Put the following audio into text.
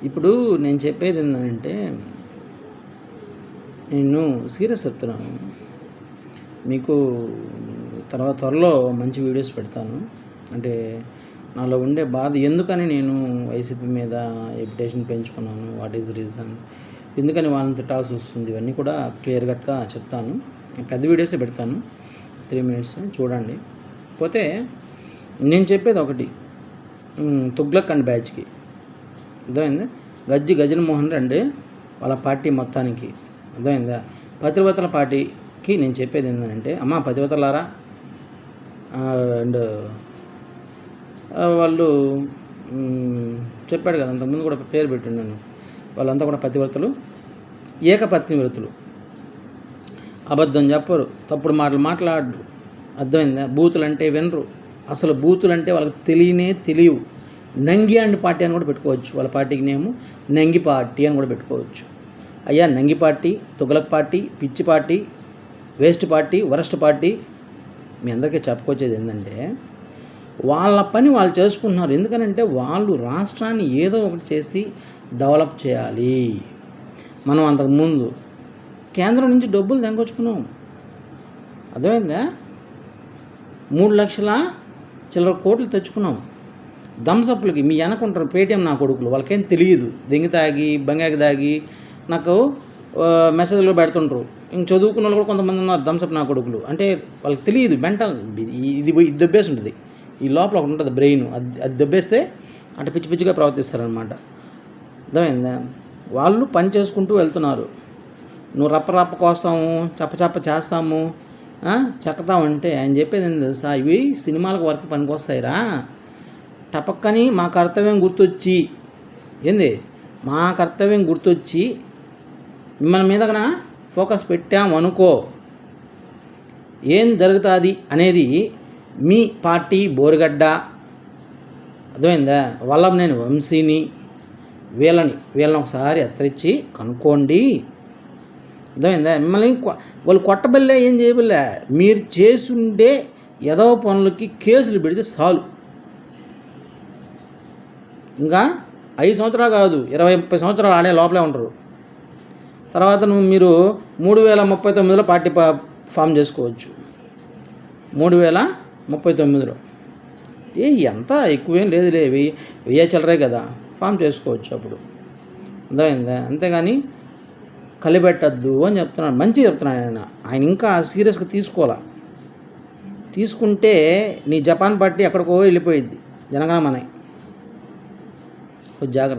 ఇప్పుడు నేను చెప్పేది ఏంటంటే, నేను సీరియస్ చెప్తున్నాను. మీకు త్వరలో మంచి వీడియోస్ పెడతాను. అంటే నాలో ఉండే బాధ ఎందుకని నేను వైసీపీ మీద ఎపిటేషన్ పెంచుకున్నాను, వాట్ ఈజ్ రీజన్, ఎందుకని వాళ్ళని తిట్టాల్సి వస్తుంది, ఇవన్నీ కూడా క్లియర్ కట్గా చెప్తాను. పెద్ద వీడియోసే పెడతాను, 3 minutes చూడండి. పోతే నేను చెప్పేది ఒకటి, తుగ్లక్ అండ్ బ్యాచ్కి అర్థమైందా, గజన్మోహన్ రెడ్డి వాళ్ళ పార్టీ మొత్తానికి అర్థమైందా, పతివ్రతల పార్టీకి నేను చెప్పేది ఏంటంటే, అమ్మ పతివ్రతలారా, అండ్ వాళ్ళు చెప్పాడు కదా అంతకుముందు కూడా పేరు పెట్టున్నాను, వాళ్ళంతా కూడా పతివ్రతలు, ఏకపత్ని వ్రతులు, అబద్ధం చెప్పరు, తప్పుడు మాటలు మాట్లాడరు, అర్థమైందా, బూతులు అంటే వినరు, అసలు బూతులు అంటే వాళ్ళకి తెలియవు. నంగి అండ్ పార్టీ అని కూడా పెట్టుకోవచ్చు, వాళ్ళ పార్టీకి నేము నంగి పార్టీ అని కూడా పెట్టుకోవచ్చు. అయ్యా నంగి పార్టీ, తుగలక్ పార్టీ, పిచ్చి party, waste party, worst party, మీ అందరికీ చెప్పుకొచ్చేది ఏంటంటే, వాళ్ళ పని వాళ్ళు చేసుకుంటున్నారు. ఎందుకనంటే వాళ్ళు రాష్ట్రాన్ని ఏదో ఒకటి చేసి డెవలప్ చేయాలి. మనం అంతకుముందు కేంద్రం నుంచి డబ్బులు తెంకొచ్చుకున్నాం, అర్థమైందా, 3 లక్షల చిల్లర కోట్లు తెచ్చుకున్నాం. థమ్సప్లకి మీ వెనకుంటారు పేటీఎం నా కొడుకులు, వాళ్ళకేం తెలియదు, దెంగి తాగి బంగాకి దాగి నాకు మెసేజ్లో పెడుతుంటారు. ఇంక చదువుకున్న వాళ్ళు కూడా కొంతమంది ఉన్నారు థమ్సప్ నా కొడుకులు, అంటే వాళ్ళకి తెలియదు, మెంటల్ ఇది దెబ్బేసి ఉంటుంది, ఈ లోపల ఒకటి ఉంటుంది బ్రెయిన్, అది దెబ్బేస్తే అంటే పిచ్చి పిచ్చిగా ప్రవర్తిస్తారనమాట. అర్థమైందా, వాళ్ళు పని చేసుకుంటూ వెళ్తున్నారు. నువ్వు రప్ప కోస్తాము, చప్ప చేస్తాము, చెక్కతామంటే ఆయన చెప్పేది ఏంటి తెలుసా, ఇవి సినిమాలకు వరకు పనికొస్తాయిరా, టపక్కని మా కర్తవ్యం గుర్తొచ్చి మిమ్మల్ని మీదగా ఫోకస్ పెట్టామనుకో, ఏం జరుగుతుంది అనేది మీ పార్టీ బోరుగడ్డ, అర్థమైందా, వల్లభనేని వంశీని వీళ్ళని ఒకసారి ఎత్తరించి కనుక్కోండి, అర్థమైందా. మిమ్మల్ని వాళ్ళు కొట్టబల్లే, ఏం చేయబల్లే, మీరు చేసుండే ఏదో పనులకి కేసులు పెడితే చాలు. ఇంకా 5 సంవత్సరాలు కాదు, 20-30 సంవత్సరాలు ఆడే లోపలే ఉంటారు. తర్వాత మీరు 3039లో పార్టీ ఫామ్ చేసుకోవచ్చు, 3039లో ఎంత ఎక్కువేం లేదులే, 1000 చిల్లరే కదా, ఫామ్ చేసుకోవచ్చు అప్పుడు, అర్థమైందా. అంతేగాని కలిపెట్టద్దు అని చెప్తున్నాను, మంచిగా చెప్తున్నాను ఆయన ఇంకా సీరియస్గా తీసుకుంటే నీ జపాన్ పార్టీ ఎక్కడికో వెళ్ళిపోయింది, జనగణమన, జాగ్రత్త.